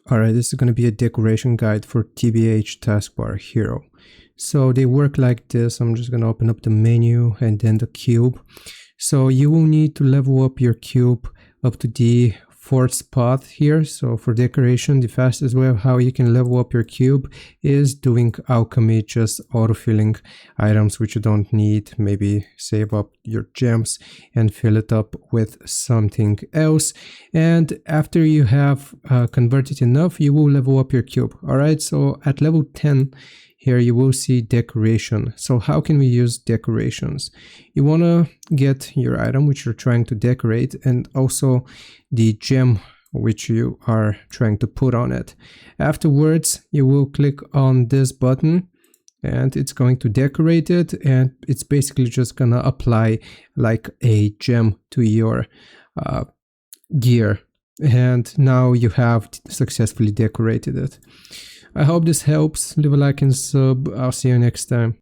Alright, this is going to be a decoration guide for TBH taskbar hero. So they work like this. I'm just going to open up the menu and then the cube. So you will need to level up your cube up to the 4th spot here. So for decoration, the fastest way of how you can level up your cube is doing alchemy, just auto-filling items which you don't need. Maybe save up your gems and fill it up with something else. And after you have converted enough, you will level up your cube. All right, so at level 10, here you will see decoration. So how can we use decorations? You want to get your item which you're trying to decorate and also the gem which you are trying to put on it. Afterwards, you will click on this button and it's going to decorate it, and it's basically just gonna apply like a gem to your gear. And now you have successfully decorated it. I hope this helps. Leave a like and sub. I'll see you next time.